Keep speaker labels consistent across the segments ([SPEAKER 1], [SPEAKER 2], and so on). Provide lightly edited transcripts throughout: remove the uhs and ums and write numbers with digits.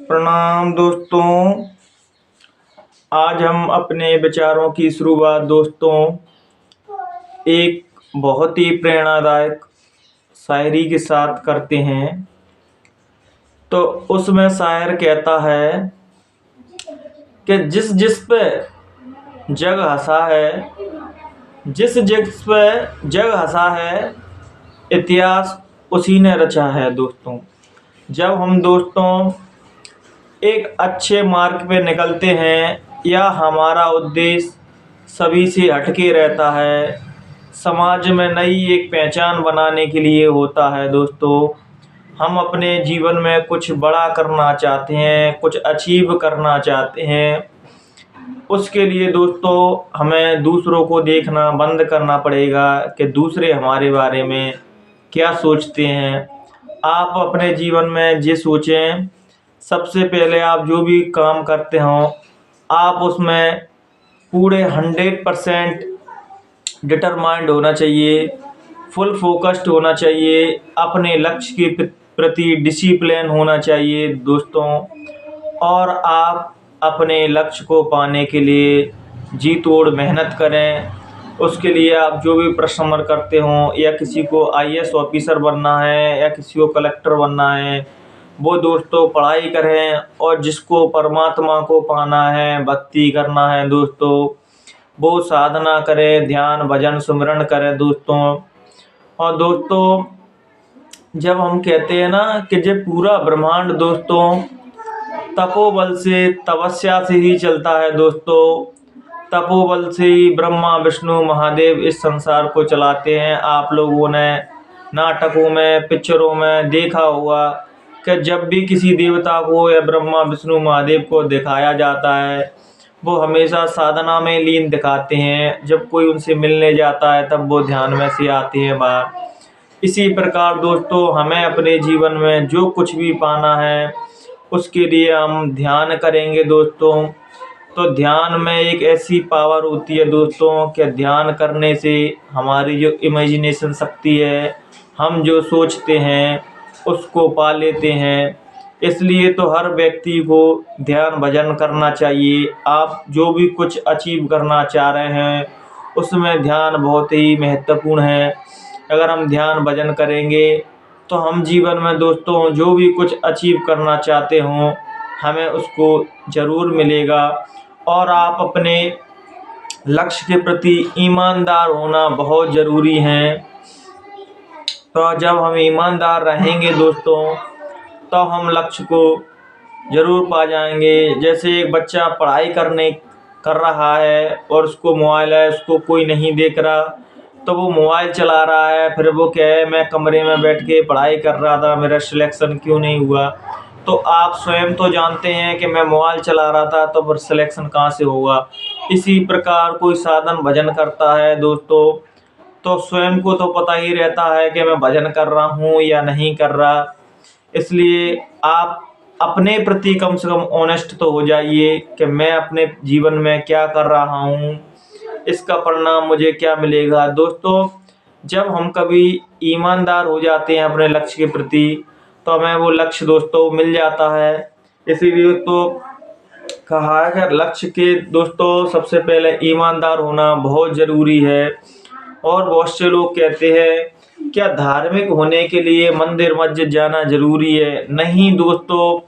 [SPEAKER 1] प्रणाम दोस्तों। आज हम अपने विचारों की शुरुआत दोस्तों एक बहुत ही प्रेरणादायक शायरी के साथ करते हैं। तो उसमें शायर कहता है कि जिस जिस पे जग हंसा है, जिस जिस पे जग हंसा है, इतिहास उसी ने रचा है दोस्तों। जब हम दोस्तों एक अच्छे मार्ग पे निकलते हैं या हमारा उद्देश्य सभी से हटके रहता है, समाज में नई एक पहचान बनाने के लिए होता है दोस्तों। हम अपने जीवन में कुछ बड़ा करना चाहते हैं, कुछ अचीव करना चाहते हैं। उसके लिए दोस्तों हमें दूसरों को देखना बंद करना पड़ेगा कि दूसरे हमारे बारे में क्या सोचते हैं। आप अपने जीवन में ये सोचें, सबसे पहले आप जो भी काम करते हो आप उसमें पूरे 100% डिटरमाइंड होना चाहिए, फुल फोकस्ड होना चाहिए, अपने लक्ष्य के प्रति डिसिप्लिन होना चाहिए दोस्तों। और आप अपने लक्ष्य को पाने के लिए जी तोड़ मेहनत करें। उसके लिए आप जो भी परिश्रम करते हो, या किसी को आईएएस ऑफिसर बनना है या किसी को कलेक्टर बनना है, वो दोस्तों पढ़ाई करें। और जिसको परमात्मा को पाना है, भक्ति करना है दोस्तों, वो साधना करें, ध्यान भजन सुमिरन करें दोस्तों। और दोस्तों जब हम कहते हैं ना कि ये पूरा ब्रह्मांड दोस्तों तपोबल से, तपस्या से ही चलता है दोस्तों। तपोबल से ही ब्रह्मा विष्णु महादेव इस संसार को चलाते हैं। आप लोगों ने नाटकों में, पिक्चरों में देखा होगा कि जब भी किसी देवता को या ब्रह्मा विष्णु महादेव को दिखाया जाता है, वो हमेशा साधना में लीन दिखाते हैं। जब कोई उनसे मिलने जाता है तब वो ध्यान में से आते हैं बाहर। इसी प्रकार दोस्तों हमें अपने जीवन में जो कुछ भी पाना है उसके लिए हम ध्यान करेंगे दोस्तों। तो ध्यान में एक ऐसी पावर होती है दोस्तों कि ध्यान करने से हमारी जो इमेजिनेशन शक्ति है, हम जो सोचते हैं उसको पा लेते हैं। इसलिए तो हर व्यक्ति को ध्यान भजन करना चाहिए। आप जो भी कुछ अचीव करना चाह रहे हैं उसमें ध्यान बहुत ही महत्वपूर्ण है। अगर हम ध्यान भजन करेंगे तो हम जीवन में दोस्तों जो भी कुछ अचीव करना चाहते हों हमें उसको ज़रूर मिलेगा। और आप अपने लक्ष्य के प्रति ईमानदार होना बहुत ज़रूरी है। तो जब हम ईमानदार रहेंगे दोस्तों तो हम लक्ष्य को ज़रूर पा जाएंगे। जैसे एक बच्चा पढ़ाई कर रहा है और उसको मोबाइल है, उसको कोई नहीं देख रहा, तो वो मोबाइल चला रहा है। फिर वो कहे मैं कमरे में बैठ के पढ़ाई कर रहा था, मेरा सिलेक्शन क्यों नहीं हुआ। तो आप स्वयं तो जानते हैं कि मैं मोबाइल चला रहा था, तो फिर सिलेक्शन कहाँ से होगा। इसी प्रकार कोई साधन भजन करता है दोस्तों तो स्वयं को तो पता ही रहता है कि मैं भजन कर रहा हूँ या नहीं कर रहा। इसलिए आप अपने प्रति कम से कम ऑनेस्ट तो हो जाइए कि मैं अपने जीवन में क्या कर रहा हूँ, इसका परिणाम मुझे क्या मिलेगा। दोस्तों जब हम कभी ईमानदार हो जाते हैं अपने लक्ष्य के प्रति तो हमें वो लक्ष्य दोस्तों मिल जाता है। इसीलिए तो कहा है कि लक्ष्य के दोस्तों सबसे पहले ईमानदार होना बहुत ज़रूरी है। और बहुत से लोग कहते हैं क्या धार्मिक होने के लिए मंदिर मस्जिद जाना ज़रूरी है। नहीं दोस्तों,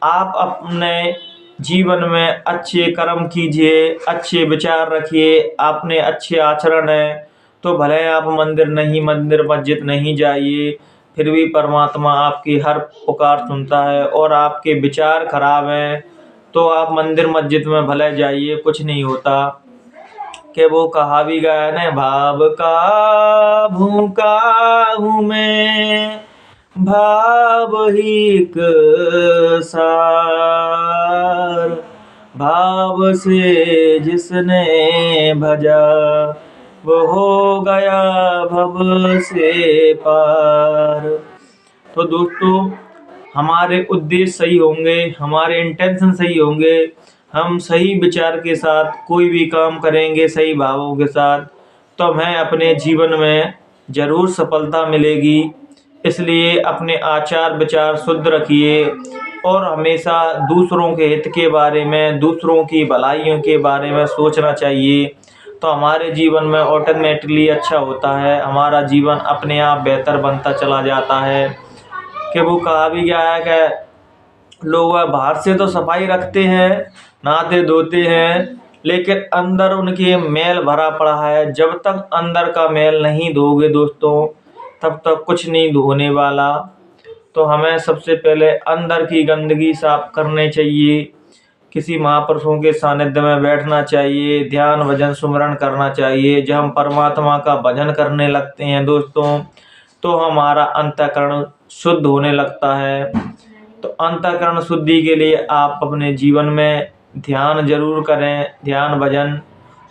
[SPEAKER 1] आप अपने जीवन में अच्छे कर्म कीजिए, अच्छे विचार रखिए, आपने अच्छे आचरण है तो भले आप मंदिर मस्जिद नहीं जाइए, फिर भी परमात्मा आपकी हर पुकार सुनता है। और आपके विचार खराब हैं तो आप मंदिर मस्जिद में भले जाइए, कुछ नहीं होता। कि वो कहा भी गया है ना, भाव का भूखा हूँ मैं, भाव ही सार, भाव से जिसने भजा वो हो गया भव से पार। तो दोस्तों हमारे उद्देश्य सही होंगे, हमारे इंटेंशन सही होंगे, हम सही विचार के साथ कोई भी काम करेंगे सही भावों के साथ, तो हमें अपने जीवन में ज़रूर सफलता मिलेगी। इसलिए अपने आचार विचार शुद्ध रखिए और हमेशा दूसरों के हित के बारे में, दूसरों की भलाइयों के बारे में सोचना चाहिए। तो हमारे जीवन में ऑटोमेटिकली अच्छा होता है, हमारा जीवन अपने आप बेहतर बनता चला जाता है। कि वो कहा भी गया है कि लोग बाहर से तो सफाई रखते हैं, नहाते धोते हैं, लेकिन अंदर उनके मैल भरा पड़ा है। जब तक अंदर का मैल नहीं धोगे दोस्तों, तब तक कुछ नहीं होने वाला। तो हमें सबसे पहले अंदर की गंदगी साफ करनी चाहिए। किसी महापुरुषों के सानिध्य में बैठना चाहिए, ध्यान भजन सुमरण करना चाहिए। जब हम परमात्मा का भजन करने लगते हैं दोस्तों, तो हमारा अंतःकरण शुद्ध होने लगता है। तो अंतःकरण शुद्धि के लिए आप अपने जीवन में ध्यान जरूर करें, ध्यान भजन।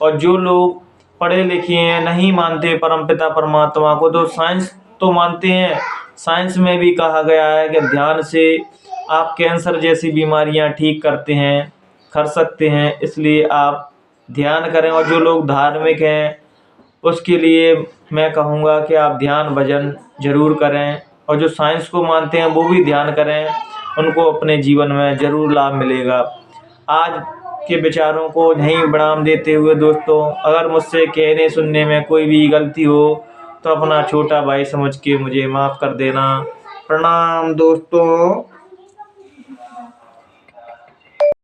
[SPEAKER 1] और जो लोग पढ़े लिखे हैं, नहीं मानते परमपिता परमात्मा को, तो साइंस तो मानते हैं। साइंस में भी कहा गया है कि ध्यान से आप कैंसर जैसी बीमारियां ठीक कर सकते हैं। इसलिए आप ध्यान करें। और जो लोग धार्मिक हैं, उसके लिए मैं कहूँगा कि आप ध्यान भजन जरूर करें। और जो साइंस को मानते हैं, वो भी ध्यान करें, उनको अपने जीवन में जरूर लाभ मिलेगा। आज के विचारों को यहीं विराम देते हुए दोस्तों, अगर मुझसे कहने सुनने में कोई भी गलती हो तो अपना छोटा भाई समझ के मुझे माफ़ कर देना। प्रणाम दोस्तों।